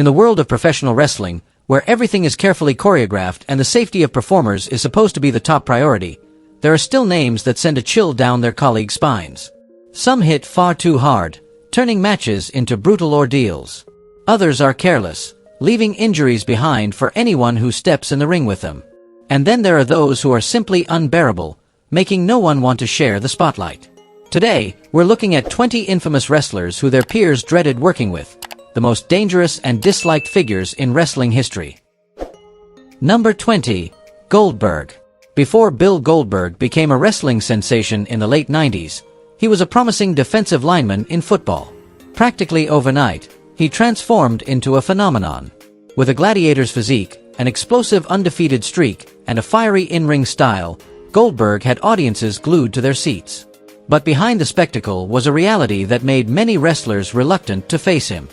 In the world of professional wrestling, where everything is carefully choreographed and the safety of performers is supposed to be the top priority, there are still names that send a chill down their colleagues' spines. Some hit far too hard, turning matches into brutal ordeals. Others are careless, leaving injuries behind for anyone who steps in the ring with them. And then there are those who are simply unbearable, making no one want to share the spotlight. Today, we're looking at 20 infamous wrestlers who their peers dreaded working with, the most dangerous and disliked figures in wrestling history. Number 20. Goldberg. Before Bill Goldberg became a wrestling sensation in the late 90s, he was a promising defensive lineman in football. Practically overnight, he transformed into a phenomenon. With a gladiator's physique, an explosive undefeated streak, and a fiery in-ring style, Goldberg had audiences glued to their seats. But behind the spectacle was a reality that made many wrestlers reluctant to face him.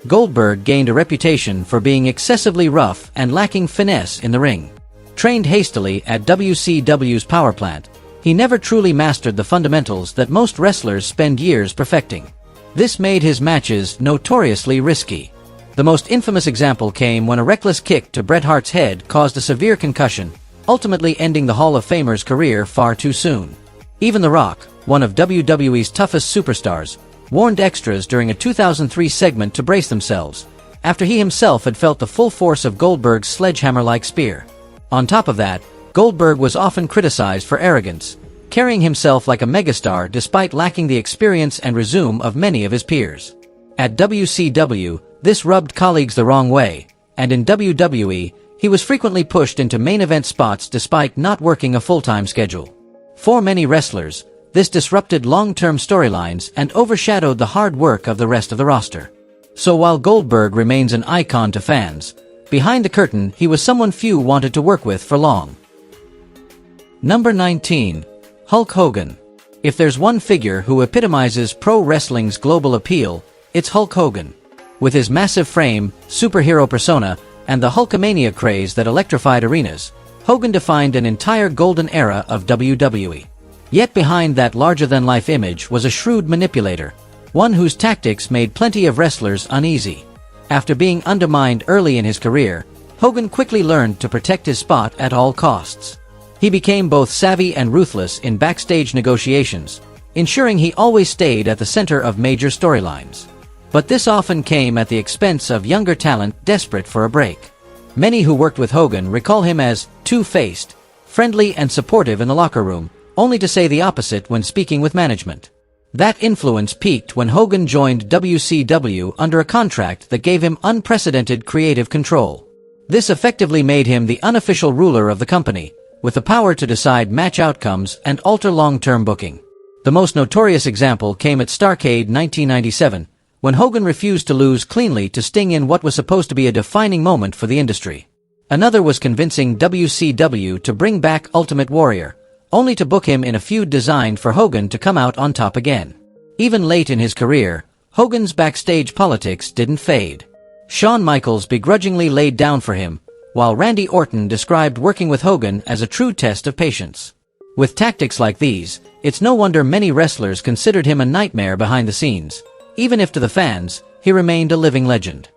Goldberg gained a reputation for being excessively rough and lacking finesse in the ring. Trained hastily at WCW's power plant, he never truly mastered the fundamentals that most wrestlers spend years perfecting. This made his matches notoriously risky. The most infamous example came when a reckless kick to Bret Hart's head caused a severe concussion, ultimately ending the Hall of Famer's career far too soon. Even The Rock, one of WWE's toughest superstars, warned extras during a 2003 segment to brace themselves, after he himself had felt the full force of Goldberg's sledgehammer-like spear. On top of that, Goldberg was often criticized for arrogance, carrying himself like a megastar despite lacking the experience and resume of many of his peers. At WCW, this rubbed colleagues the wrong way, and in WWE, he was frequently pushed into main event spots despite not working a full-time schedule. For many wrestlers, this disrupted long-term storylines and overshadowed the hard work of the rest of the roster. So while Goldberg remains an icon to fans, behind the curtain he was someone few wanted to work with for long. Number 19. Hulk Hogan. If there's one figure who epitomizes pro wrestling's global appeal, it's Hulk Hogan. With his massive frame, superhero persona, and the Hulkamania craze that electrified arenas, Hogan defined an entire golden era of WWE. Yet behind that larger-than-life image was a shrewd manipulator, one whose tactics made plenty of wrestlers uneasy. After being undermined early in his career, Hogan quickly learned to protect his spot at all costs. He became both savvy and ruthless in backstage negotiations, ensuring he always stayed at the center of major storylines. But this often came at the expense of younger talent desperate for a break. Many who worked with Hogan recall him as two-faced, friendly and supportive in the locker room, only to say the opposite when speaking with management. That influence peaked when Hogan joined WCW under a contract that gave him unprecedented creative control. This effectively made him the unofficial ruler of the company, with the power to decide match outcomes and alter long-term booking. The most notorious example came at Starrcade 1997, when Hogan refused to lose cleanly to Sting in what was supposed to be a defining moment for the industry. Another was convincing WCW to bring back Ultimate Warrior, only to book him in a feud designed for Hogan to come out on top again. Even late in his career, Hogan's backstage politics didn't fade. Shawn Michaels begrudgingly laid down for him, while Randy Orton described working with Hogan as a true test of patience. With tactics like these, it's no wonder many wrestlers considered him a nightmare behind the scenes. Even if to the fans, he remained a living legend.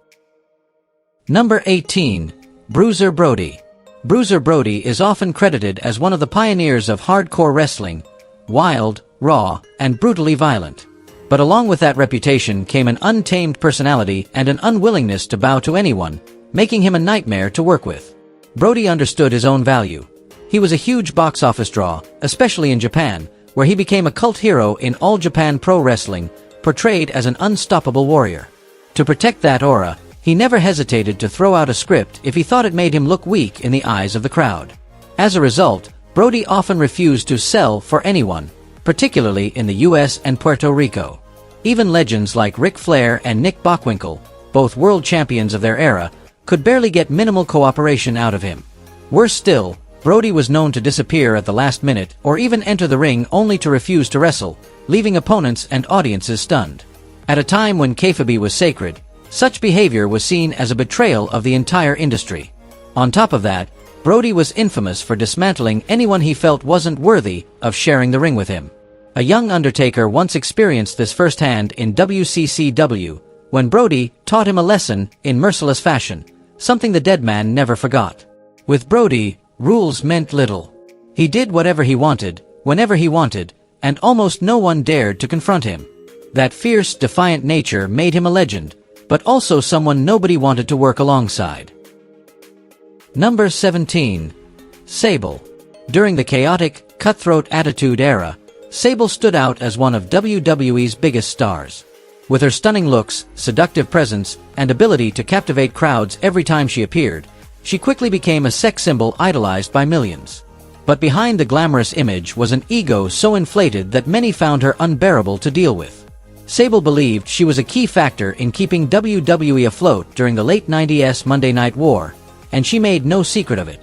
Number 18. Bruiser Brody. Bruiser Brody is often credited as one of the pioneers of hardcore wrestling, wild, raw, and brutally violent. But along with that reputation came an untamed personality and an unwillingness to bow to anyone, making him a nightmare to work with. Brody understood his own value. He was a huge box office draw, especially in Japan, where he became a cult hero in All Japan Pro Wrestling, portrayed as an unstoppable warrior. To protect that aura, he never hesitated to throw out a script if he thought it made him look weak in the eyes of the crowd. As a result, Brody often refused to sell for anyone, particularly in the US and Puerto Rico. Even legends like Ric Flair and Nick Bockwinkel, both world champions of their era, could barely get minimal cooperation out of him. Worse still, Brody was known to disappear at the last minute or even enter the ring only to refuse to wrestle, leaving opponents and audiences stunned. At a time when kayfabe was sacred, such behavior was seen as a betrayal of the entire industry. On top of that, Brody was infamous for dismantling anyone he felt wasn't worthy of sharing the ring with him. A young Undertaker once experienced this firsthand in WCCW, when Brody taught him a lesson in merciless fashion, something the dead man never forgot. With Brody, rules meant little. He did whatever he wanted, whenever he wanted, and almost no one dared to confront him. That fierce, defiant nature made him a legend, but also someone nobody wanted to work alongside. Number 17. Sable. During the chaotic, cutthroat attitude era, Sable stood out as one of WWE's biggest stars. With her stunning looks, seductive presence, and ability to captivate crowds every time she appeared, she quickly became a sex symbol idolized by millions. But behind the glamorous image was an ego so inflated that many found her unbearable to deal with. Sable believed she was a key factor in keeping WWE afloat during the late 90s Monday Night War, and she made no secret of it.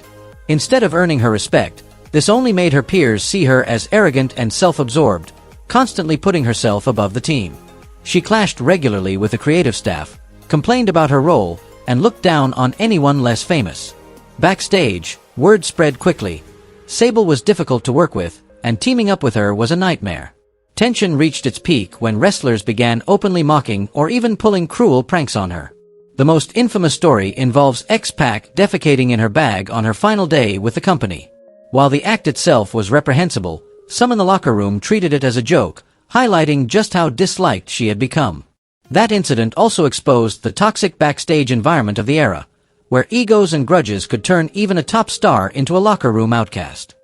Instead of earning her respect, this only made her peers see her as arrogant and self-absorbed, constantly putting herself above the team. She clashed regularly with the creative staff, complained about her role, and looked down on anyone less famous. Backstage, word spread quickly. Sable was difficult to work with, and teaming up with her was a nightmare. Tension reached its peak when wrestlers began openly mocking or even pulling cruel pranks on her. The most infamous story involves X-Pac defecating in her bag on her final day with the company. While the act itself was reprehensible, some in the locker room treated it as a joke, highlighting just how disliked she had become. That incident also exposed the toxic backstage environment of the era, where egos and grudges could turn even a top star into a locker room outcast.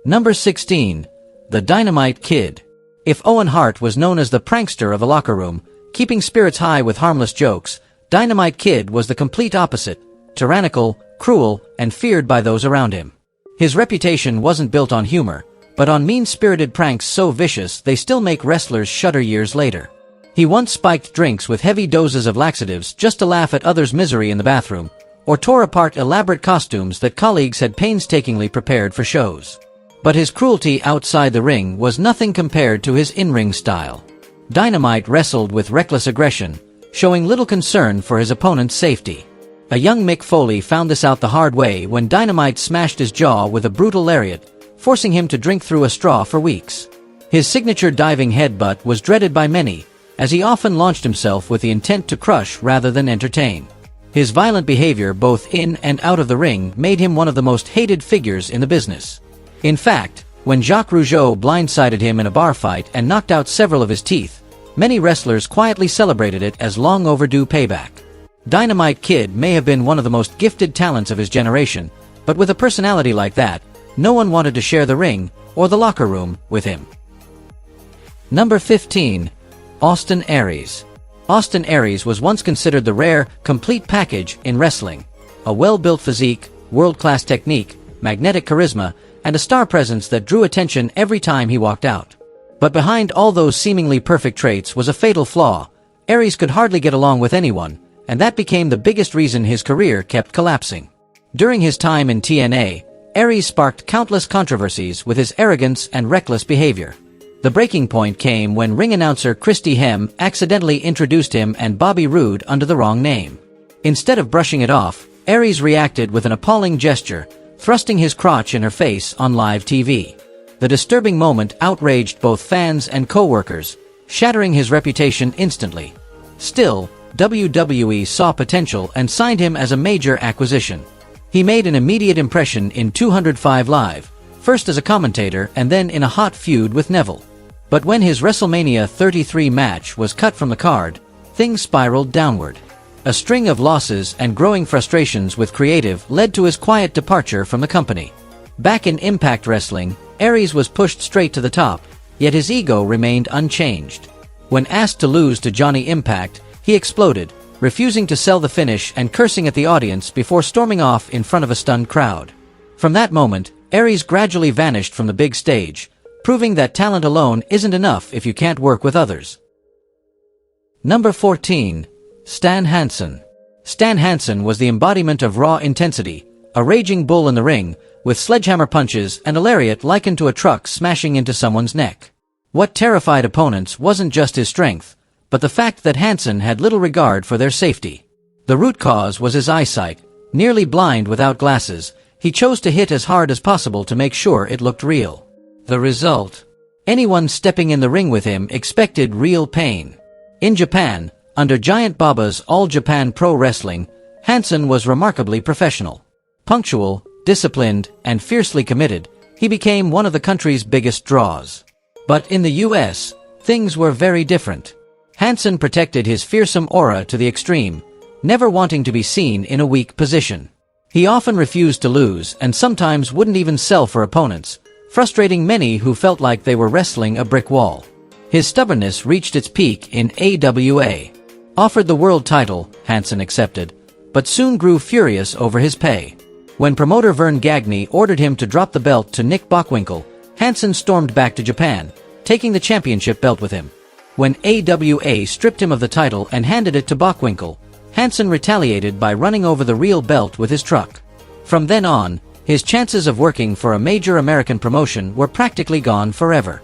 Number 16. The Dynamite Kid. If Owen Hart was known as the prankster of the locker room, keeping spirits high with harmless jokes, Dynamite Kid was the complete opposite, tyrannical, cruel, and feared by those around him. His reputation wasn't built on humor, but on mean-spirited pranks so vicious they still make wrestlers shudder years later. He once spiked drinks with heavy doses of laxatives just to laugh at others' misery in the bathroom, or tore apart elaborate costumes that colleagues had painstakingly prepared for shows. But his cruelty outside the ring was nothing compared to his in-ring style. Dynamite wrestled with reckless aggression, showing little concern for his opponent's safety. A young Mick Foley found this out the hard way when Dynamite smashed his jaw with a brutal lariat, forcing him to drink through a straw for weeks. His signature diving headbutt was dreaded by many, as he often launched himself with the intent to crush rather than entertain. His violent behavior both in and out of the ring made him one of the most hated figures in the business. In fact, when Jacques Rougeau blindsided him in a bar fight and knocked out several of his teeth, many wrestlers quietly celebrated it as long overdue payback. Dynamite Kid may have been one of the most gifted talents of his generation, but with a personality like that, no one wanted to share the ring or the locker room with him. Number 15. Austin Aries. Austin Aries was once considered the rare, complete package in wrestling. A well-built physique, world-class technique, magnetic charisma, and a star presence that drew attention every time he walked out. But behind all those seemingly perfect traits was a fatal flaw. Aries could hardly get along with anyone, and that became the biggest reason his career kept collapsing. During his time in TNA, Aries sparked countless controversies with his arrogance and reckless behavior. The breaking point came when ring announcer Christy Hem accidentally introduced him and Bobby Roode under the wrong name. Instead of brushing it off, Aries reacted with an appalling gesture, thrusting his crotch in her face on live TV. The disturbing moment outraged both fans and co-workers, shattering his reputation instantly. Still, WWE saw potential and signed him as a major acquisition. He made an immediate impression in 205 Live, first as a commentator and then in a hot feud with Neville. But when his WrestleMania 33 match was cut from the card, things spiraled downward. A string of losses and growing frustrations with creative led to his quiet departure from the company. Back in Impact Wrestling, Aries was pushed straight to the top, yet his ego remained unchanged. When asked to lose to Johnny Impact, he exploded, refusing to sell the finish and cursing at the audience before storming off in front of a stunned crowd. From that moment, Aries gradually vanished from the big stage, proving that talent alone isn't enough if you can't work with others. Number 14. Stan Hansen. Stan Hansen was the embodiment of raw intensity, a raging bull in the ring, with sledgehammer punches and a lariat likened to a truck smashing into someone's neck. What terrified opponents wasn't just his strength, but the fact that Hansen had little regard for their safety. The root cause was his eyesight. Nearly blind without glasses, he chose to hit as hard as possible to make sure it looked real. The result? Anyone stepping in the ring with him expected real pain. In Japan, Under Giant Baba's All Japan Pro Wrestling, Hansen was remarkably professional. Punctual, disciplined, and fiercely committed, he became one of the country's biggest draws. But in the US, things were very different. Hansen protected his fearsome aura to the extreme, never wanting to be seen in a weak position. He often refused to lose and sometimes wouldn't even sell for opponents, frustrating many who felt like they were wrestling a brick wall. His stubbornness reached its peak in AWA. Offered the world title, Hansen accepted, but soon grew furious over his pay. When promoter Vern Gagne ordered him to drop the belt to Nick Bockwinkel, Hansen stormed back to Japan, taking the championship belt with him. When AWA stripped him of the title and handed it to Bockwinkel, Hansen retaliated by running over the real belt with his truck. From then on, his chances of working for a major American promotion were practically gone forever.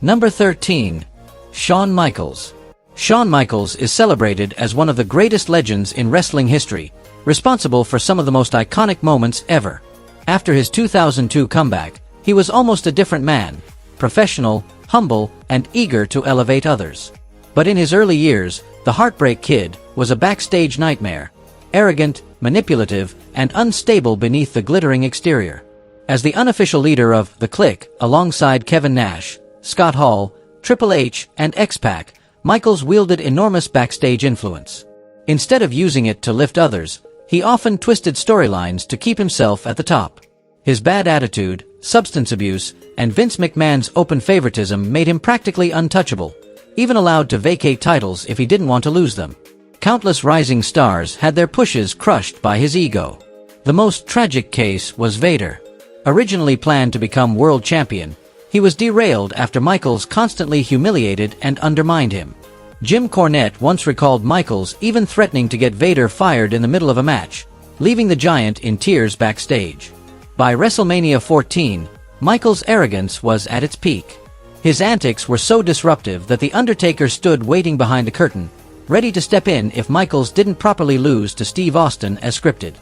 Number 13. Shawn Michaels. Shawn Michaels is celebrated as one of the greatest legends in wrestling history, responsible for some of the most iconic moments ever. After his 2002 comeback, he was almost a different man, professional, humble, and eager to elevate others. But in his early years, the Heartbreak Kid was a backstage nightmare, arrogant, manipulative, and unstable beneath the glittering exterior. As the unofficial leader of The Clique, alongside Kevin Nash, Scott Hall, Triple H, and X-Pac, Michaels wielded enormous backstage influence. Instead of using it to lift others, he often twisted storylines to keep himself at the top. His bad attitude, substance abuse, and Vince McMahon's open favoritism made him practically untouchable, even allowed to vacate titles if he didn't want to lose them. Countless rising stars had their pushes crushed by his ego. The most tragic case was Vader. Originally planned to become world champion, he was derailed after Michaels constantly humiliated and undermined him. Jim Cornette once recalled Michaels even threatening to get Vader fired in the middle of a match, leaving the Giant in tears backstage. By WrestleMania 14, Michaels' arrogance was at its peak. His antics were so disruptive that The Undertaker stood waiting behind the curtain, ready to step in if Michaels didn't properly lose to Steve Austin as scripted.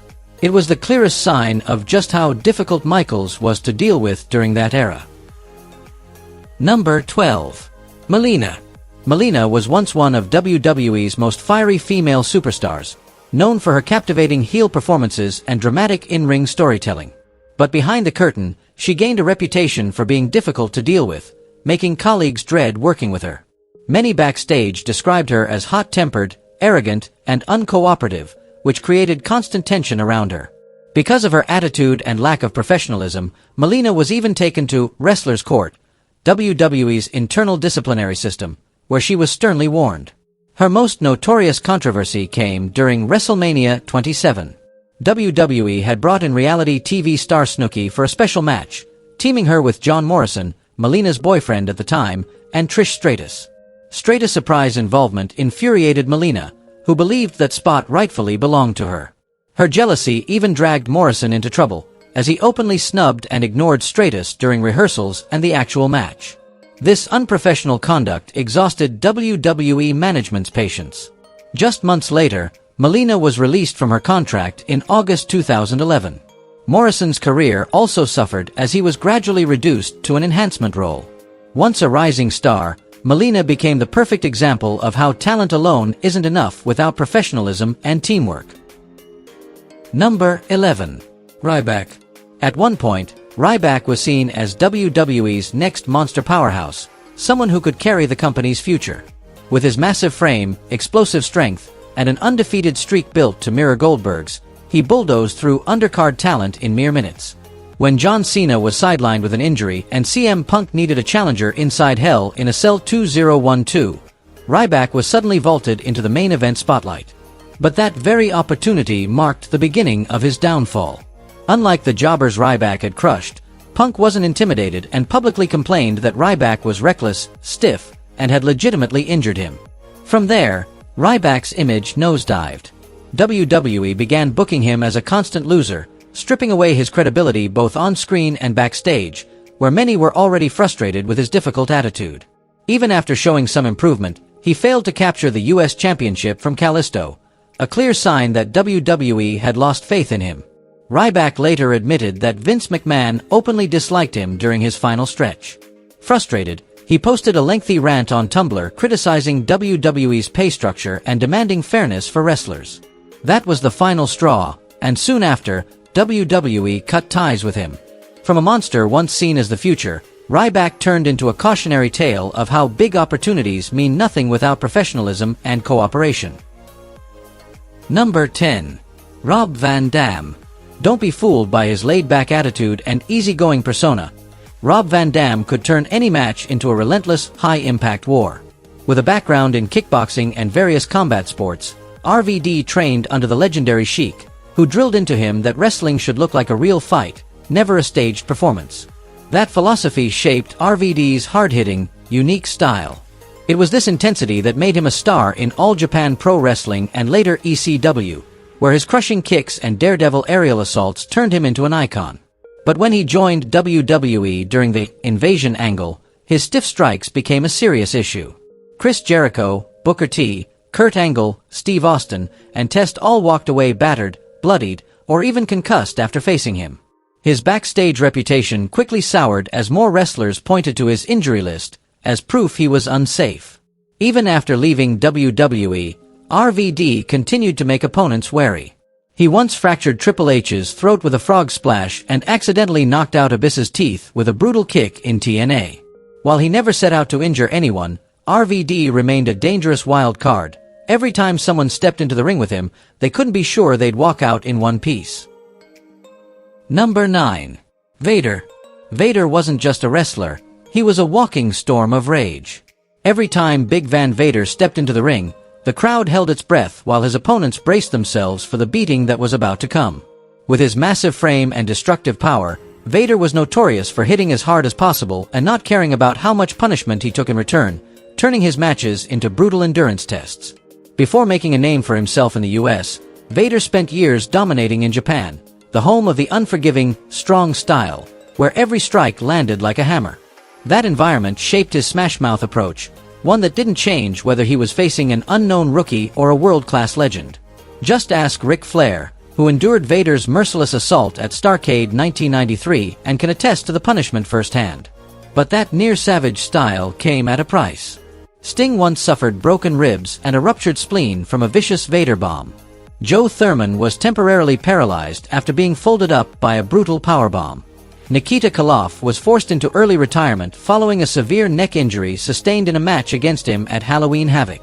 It was the clearest sign of just how difficult Michaels was to deal with during that era. Number 12. Melina. Melina was once one of WWE's most fiery female superstars, known for her captivating heel performances and dramatic in-ring storytelling. But behind the curtain, she gained a reputation for being difficult to deal with, making colleagues dread working with her. Many backstage described her as hot-tempered, arrogant, and uncooperative, which created constant tension around her. Because of her attitude and lack of professionalism, Melina was even taken to Wrestler's Court, WWE's internal disciplinary system, where she was sternly warned. Her most notorious controversy came during WrestleMania 27. WWE had brought in reality TV star Snooki for a special match, teaming her with John Morrison, Melina's boyfriend at the time, and Trish Stratus. Stratus' surprise involvement infuriated Melina, who believed that spot rightfully belonged to her. Her jealousy even dragged Morrison into trouble, as he openly snubbed and ignored Stratus during rehearsals and the actual match. This unprofessional conduct exhausted WWE management's patience. Just months later, Melina was released from her contract in August 2011. Morrison's career also suffered as he was gradually reduced to an enhancement role. Once a rising star, Melina became the perfect example of how talent alone isn't enough without professionalism and teamwork. Number 11. Ryback. At one point, Ryback was seen as WWE's next monster powerhouse, someone who could carry the company's future. With his massive frame, explosive strength, and an undefeated streak built to mirror Goldberg's, he bulldozed through undercard talent in mere minutes. When John Cena was sidelined with an injury and CM Punk needed a challenger inside Hell in a Cell 2012, Ryback was suddenly vaulted into the main event spotlight. But that very opportunity marked the beginning of his downfall. Unlike the jobbers Ryback had crushed, Punk wasn't intimidated and publicly complained that Ryback was reckless, stiff, and had legitimately injured him. From there, Ryback's image nosedived. WWE began booking him as a constant loser, stripping away his credibility both on-screen and backstage, where many were already frustrated with his difficult attitude. Even after showing some improvement, he failed to capture the U.S. Championship from Kalisto, a clear sign that WWE had lost faith in him. Ryback later admitted that Vince McMahon openly disliked him during his final stretch. Frustrated, He posted a lengthy rant on Tumblr criticizing WWE's pay structure and demanding fairness for wrestlers. That was the final straw, and soon after, WWE cut ties with him. From a monster once seen as the future, Ryback turned into a cautionary tale of how big opportunities mean nothing without professionalism and cooperation. Number 10. Rob Van Dam. Don't be fooled by his laid-back attitude and easygoing persona. Rob Van Dam could turn any match into a relentless, high-impact war. With a background in kickboxing and various combat sports, RVD trained under the legendary Sheik, who drilled into him that wrestling should look like a real fight, never a staged performance. That philosophy shaped RVD's hard-hitting, unique style. It was this intensity that made him a star in All Japan Pro Wrestling and later ECW, where his crushing kicks and daredevil aerial assaults turned him into an icon. But when he joined WWE during the Invasion angle, his stiff strikes became a serious issue. Chris Jericho, Booker T, Kurt Angle, Steve Austin, and Test all walked away battered, bloodied, or even concussed after facing him. His backstage reputation quickly soured as more wrestlers pointed to his injury list as proof he was unsafe. Even after leaving WWE, RVD continued to make opponents wary. He once fractured Triple H's throat with a frog splash and accidentally knocked out Abyss's teeth with a brutal kick in TNA. While he never set out to injure anyone, RVD remained a dangerous wild card. Every time someone stepped into the ring with him, they couldn't be sure they'd walk out in one piece. Number 9. Vader. Vader wasn't just a wrestler, he was a walking storm of rage. Every time Big Van Vader stepped into the ring, the crowd held its breath while his opponents braced themselves for the beating that was about to come. With his massive frame and destructive power, Vader was notorious for hitting as hard as possible and not caring about how much punishment he took in return, turning his matches into brutal endurance tests. Before making a name for himself in the US, Vader spent years dominating in Japan, the home of the unforgiving, strong style, where every strike landed like a hammer. That environment shaped his smash-mouth approach, one that didn't change whether he was facing an unknown rookie or a world-class legend. Just ask Ric Flair, who endured Vader's merciless assault at Starrcade 1993 and can attest to the punishment firsthand. But that near-savage style came at a price. Sting once suffered broken ribs and a ruptured spleen from a vicious Vader bomb. Joe Thurman was temporarily paralyzed after being folded up by a brutal powerbomb. Nikita Koloff was forced into early retirement following a severe neck injury sustained in a match against him at Halloween Havoc.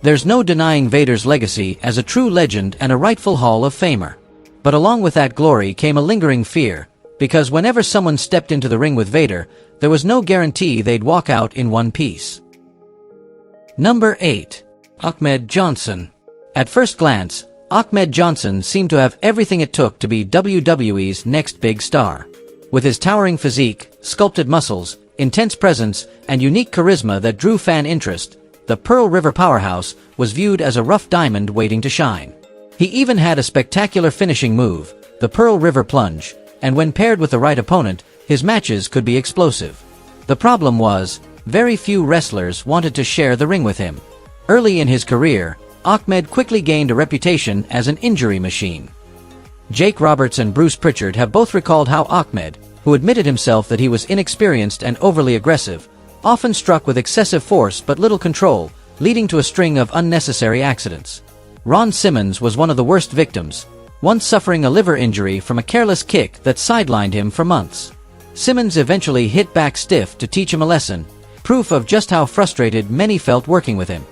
There's no denying Vader's legacy as a true legend and a rightful Hall of Famer. But along with that glory came a lingering fear, because whenever someone stepped into the ring with Vader, there was no guarantee they'd walk out in one piece. Number 8. Ahmed Johnson. At first glance, Ahmed Johnson seemed to have everything it took to be WWE's next big star. With his towering physique, sculpted muscles, intense presence, and unique charisma that drew fan interest, the Pearl River powerhouse was viewed as a rough diamond waiting to shine. He even had a spectacular finishing move, the Pearl River Plunge, and when paired with the right opponent, his matches could be explosive. The problem was, very few wrestlers wanted to share the ring with him. Early in his career, Ahmed quickly gained a reputation as an injury machine. Jake Roberts and Bruce Pritchard have both recalled how Ahmed, who admitted himself that he was inexperienced and overly aggressive, often struck with excessive force but little control, leading to a string of unnecessary accidents. Ron Simmons was one of the worst victims, once suffering a liver injury from a careless kick that sidelined him for months. Simmons eventually hit back stiff to teach him a lesson, proof of just how frustrated many felt working with him.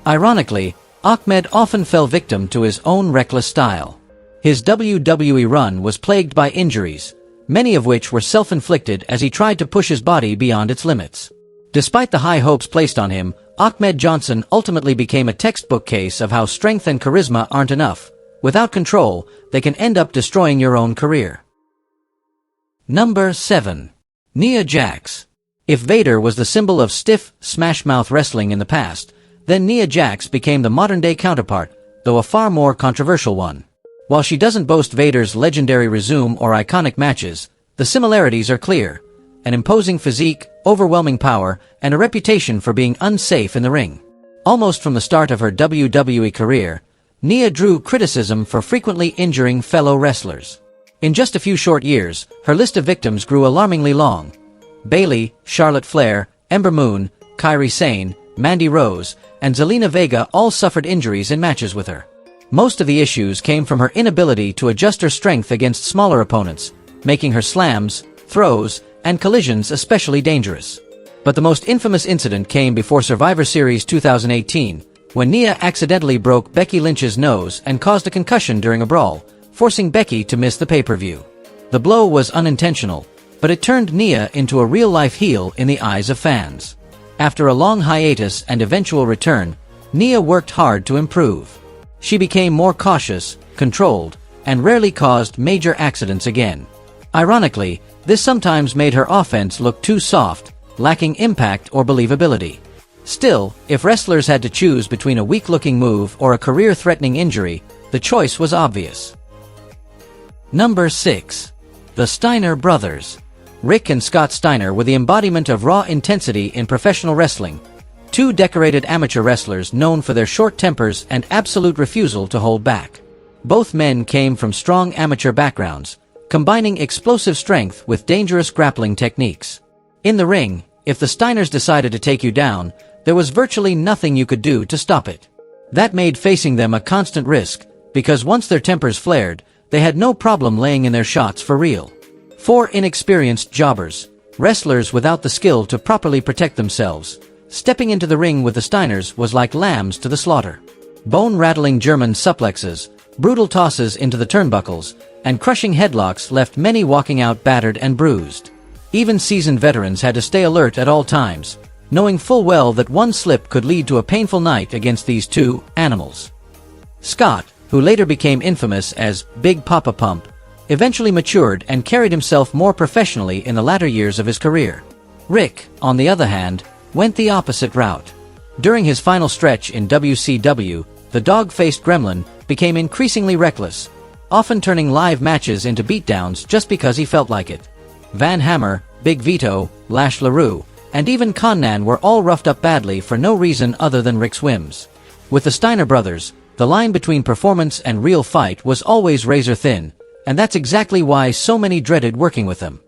Ironically, Ahmed often fell victim to his own reckless style. His WWE run was plagued by injuries, many of which were self-inflicted as he tried to push his body beyond its limits. Despite the high hopes placed on him, Ahmed Johnson ultimately became a textbook case of how strength and charisma aren't enough. Without control, they can end up destroying your own career. Number 7. Nia Jax. If Vader was the symbol of stiff, smash-mouth wrestling in the past, then Nia Jax became the modern-day counterpart, though a far more controversial one. While she doesn't boast Vader's legendary resume or iconic matches, the similarities are clear. An imposing physique, overwhelming power, and a reputation for being unsafe in the ring. Almost from the start of her WWE career, Nia drew criticism for frequently injuring fellow wrestlers. In just a few short years, her list of victims grew alarmingly long. Bayley, Charlotte Flair, Ember Moon, Kairi Sane, Mandy Rose, and Zelina Vega all suffered injuries in matches with her. Most of the issues came from her inability to adjust her strength against smaller opponents, making her slams, throws, and collisions especially dangerous. But the most infamous incident came before Survivor Series 2018, when Nia accidentally broke Becky Lynch's nose and caused a concussion during a brawl, forcing Becky to miss the pay-per-view. The blow was unintentional, but it turned Nia into a real-life heel in the eyes of fans. After a long hiatus and eventual return, Nia worked hard to improve. She became more cautious, controlled, and rarely caused major accidents again. Ironically, this sometimes made her offense look too soft, lacking impact or believability. Still, if wrestlers had to choose between a weak-looking move or a career-threatening injury, the choice was obvious. Number 6. The Steiner Brothers. Rick and Scott Steiner were the embodiment of raw intensity in professional wrestling, two decorated amateur wrestlers known for their short tempers and absolute refusal to hold back. Both men came from strong amateur backgrounds, combining explosive strength with dangerous grappling techniques. In the ring, if the Steiners decided to take you down, there was virtually nothing you could do to stop it. That made facing them a constant risk, because once their tempers flared, they had no problem laying in their shots for real. For inexperienced jobbers, wrestlers without the skill to properly protect themselves, stepping into the ring with the Steiners was like lambs to the slaughter. Bone-rattling German suplexes, brutal tosses into the turnbuckles, and crushing headlocks left many walking out battered and bruised. Even seasoned veterans had to stay alert at all times, knowing full well that one slip could lead to a painful night against these two animals. Scott, who later became infamous as Big Papa Pump, eventually matured and carried himself more professionally in the latter years of his career. Rick, on the other hand, went the opposite route. During his final stretch in WCW, the dog-faced gremlin became increasingly reckless, often turning live matches into beatdowns just because he felt like it. Van Hammer, Big Vito, Lash LaRue, and even Konnan were all roughed up badly for no reason other than Rick's whims. With the Steiner brothers, the line between performance and real fight was always razor thin, and that's exactly why so many dreaded working with them.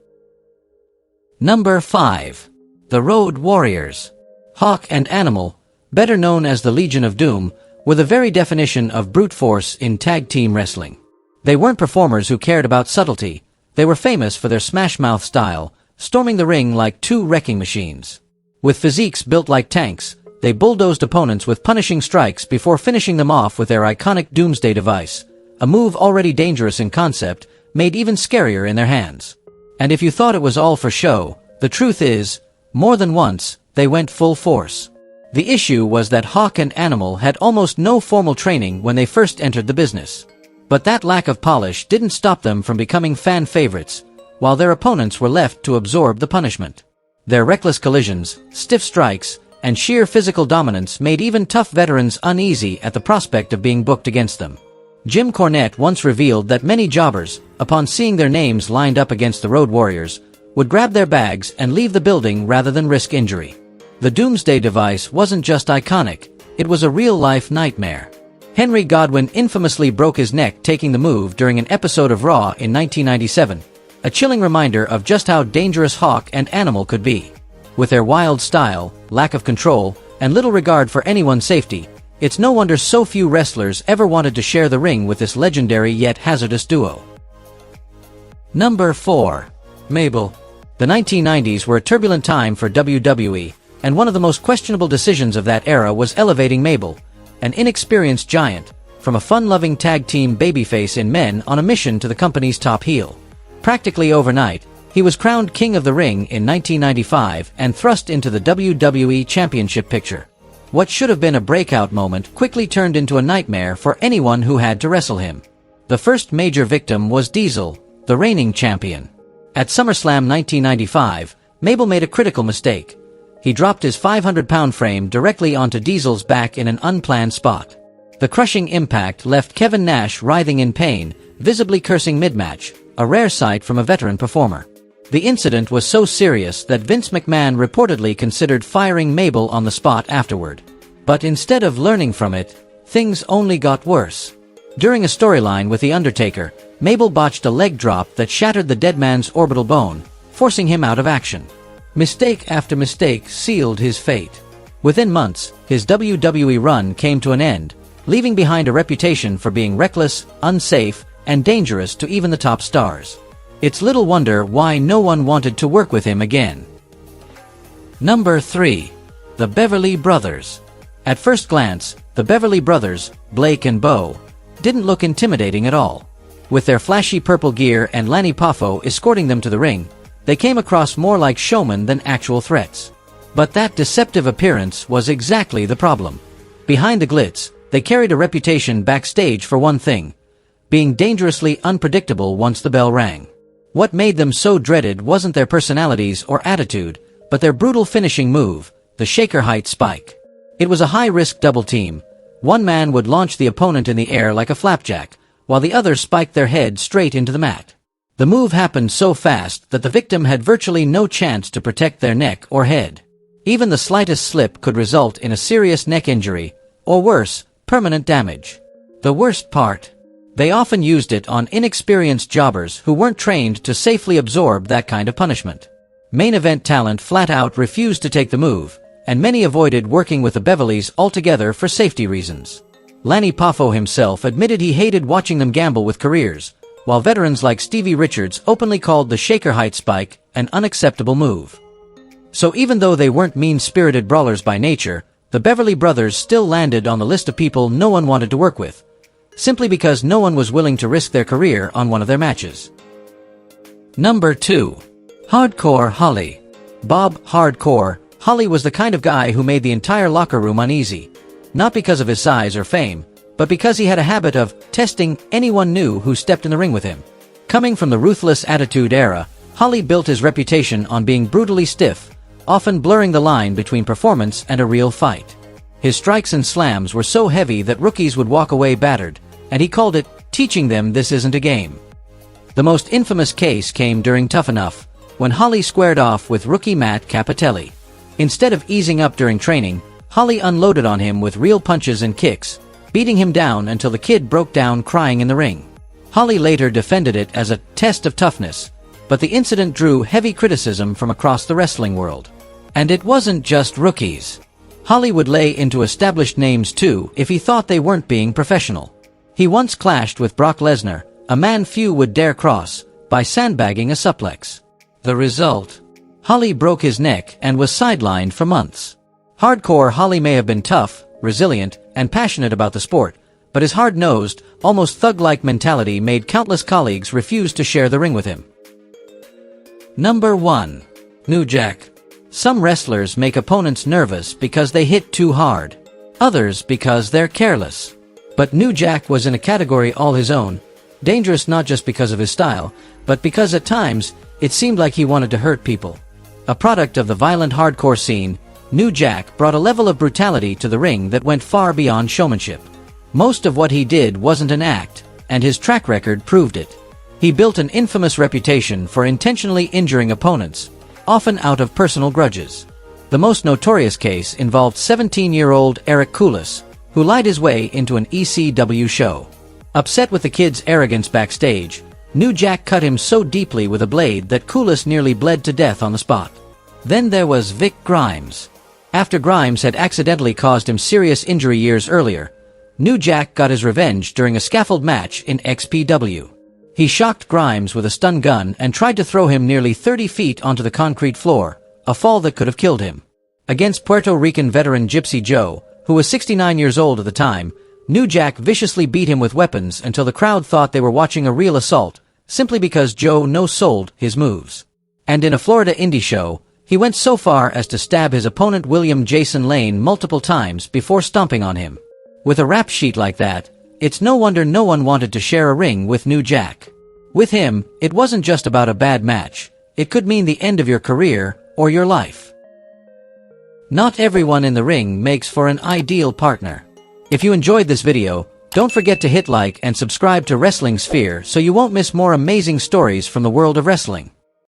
Number 5. The Road Warriors. Hawk and Animal, better known as the Legion of Doom, were the very definition of brute force in tag team wrestling. They weren't performers who cared about subtlety. They were famous for their smash-mouth style, storming the ring like two wrecking machines. With physiques built like tanks, they bulldozed opponents with punishing strikes before finishing them off with their iconic Doomsday device, a move already dangerous in concept, made even scarier in their hands. And if you thought it was all for show, the truth is, more than once, they went full force. The issue was that Hawk and Animal had almost no formal training when they first entered the business. But that lack of polish didn't stop them from becoming fan favorites, while their opponents were left to absorb the punishment. Their reckless collisions, stiff strikes, and sheer physical dominance made even tough veterans uneasy at the prospect of being booked against them. Jim Cornette once revealed that many jobbers, upon seeing their names lined up against the Road Warriors, would grab their bags and leave the building rather than risk injury. The Doomsday device wasn't just iconic, it was a real-life nightmare. Henry Godwin infamously broke his neck taking the move during an episode of Raw in 1997, a chilling reminder of just how dangerous Hawk and Animal could be. With their wild style, lack of control, and little regard for anyone's safety, it's no wonder so few wrestlers ever wanted to share the ring with this legendary yet hazardous duo. Number 4. Mabel. The 1990s were a turbulent time for WWE, and one of the most questionable decisions of that era was elevating Mabel, an inexperienced giant, from a fun-loving tag team babyface in men on a mission to the company's top heel. Practically overnight, he was crowned King of the Ring in 1995 and thrust into the WWE Championship picture. What should have been a breakout moment quickly turned into a nightmare for anyone who had to wrestle him. The first major victim was Diesel, the reigning champion. At SummerSlam 1995, Mabel made a critical mistake. He dropped his 500-pound frame directly onto Diesel's back in an unplanned spot. The crushing impact left Kevin Nash writhing in pain, visibly cursing mid-match, a rare sight from a veteran performer. The incident was so serious that Vince McMahon reportedly considered firing Mabel on the spot afterward. But instead of learning from it, things only got worse. During a storyline with The Undertaker, Mabel botched a leg drop that shattered the dead man's orbital bone, forcing him out of action. Mistake after mistake sealed his fate. Within months, his WWE run came to an end, leaving behind a reputation for being reckless, unsafe, and dangerous to even the top stars. It's little wonder why no one wanted to work with him again. Number 3. The Beverly Brothers. At first glance, the Beverly Brothers, Blake and Bo, didn't look intimidating at all. With their flashy purple gear and Lanny Poffo escorting them to the ring, they came across more like showmen than actual threats. But that deceptive appearance was exactly the problem. Behind the glitz, they carried a reputation backstage for one thing: being dangerously unpredictable once the bell rang. What made them so dreaded wasn't their personalities or attitude, but their brutal finishing move, the Shaker Height Spike. It was a high-risk double team. One man would launch the opponent in the air like a flapjack, while the other spiked their head straight into the mat. The move happened so fast that the victim had virtually no chance to protect their neck or head. Even the slightest slip could result in a serious neck injury, or worse, permanent damage. The worst part? They often used it on inexperienced jobbers who weren't trained to safely absorb that kind of punishment. Main event talent flat out refused to take the move, and many avoided working with the Beverlys altogether for safety reasons. Lanny Poffo himself admitted he hated watching them gamble with careers, while veterans like Stevie Richards openly called the Shaker Height Spike an unacceptable move. So even though they weren't mean-spirited brawlers by nature, the Beverly Brothers still landed on the list of people no one wanted to work with, simply because no one was willing to risk their career on one of their matches. Number 2. Hardcore Holly. Bob Hardcore Holly was the kind of guy who made the entire locker room uneasy, not because of his size or fame, but because he had a habit of testing anyone new who stepped in the ring with him. Coming from the ruthless attitude era, Holly built his reputation on being brutally stiff, often blurring the line between performance and a real fight. His strikes and slams were so heavy that rookies would walk away battered, and he called it teaching them this isn't a game. The most infamous case came during Tough Enough, when Holly squared off with rookie Matt Capitelli. Instead of easing up during training, Holly unloaded on him with real punches and kicks, beating him down until the kid broke down crying in the ring. Holly later defended it as a test of toughness, but the incident drew heavy criticism from across the wrestling world. And it wasn't just rookies. Holly would lay into established names too if he thought they weren't being professional. He once clashed with Brock Lesnar, a man few would dare cross, by sandbagging a suplex. The result? Holly broke his neck and was sidelined for months. Hardcore Holly may have been tough, resilient, and passionate about the sport, but his hard-nosed, almost thug-like mentality made countless colleagues refuse to share the ring with him. Number 1. Nia Jax. Some wrestlers make opponents nervous because they hit too hard. Others because they're careless. But Nia Jax was in a category all his own, dangerous not just because of his style, but because at times, it seemed like he wanted to hurt people. A product of the violent hardcore scene, Nia Jax brought a level of brutality to the ring that went far beyond showmanship. Most of what he did wasn't an act, and his track record proved it. He built an infamous reputation for intentionally injuring opponents, often out of personal grudges. The most notorious case involved 17-year-old Eric Koulis, who lied his way into an ECW show. Upset with the kid's arrogance backstage, Nia Jax cut him so deeply with a blade that Koulis nearly bled to death on the spot. Then there was Vic Grimes. After Grimes had accidentally caused him serious injury years earlier, Nia Jax got his revenge during a scaffold match in XPW. He shocked Grimes with a stun gun and tried to throw him nearly 30 feet onto the concrete floor, a fall that could have killed him. Against Puerto Rican veteran Gypsy Joe, who was 69 years old at the time, Nia Jax viciously beat him with weapons until the crowd thought they were watching a real assault, simply because Joe no-sold his moves. And in a Florida indie show, he went so far as to stab his opponent William Jason Lane multiple times before stomping on him. With a rap sheet like that, it's no wonder no one wanted to share a ring with Nia Jax. With him, it wasn't just about a bad match. It could mean the end of your career or your life. Not everyone in the ring makes for an ideal partner. If you enjoyed this video, don't forget to hit like and subscribe to Wrestling Sphere so you won't miss more amazing stories from the world of wrestling.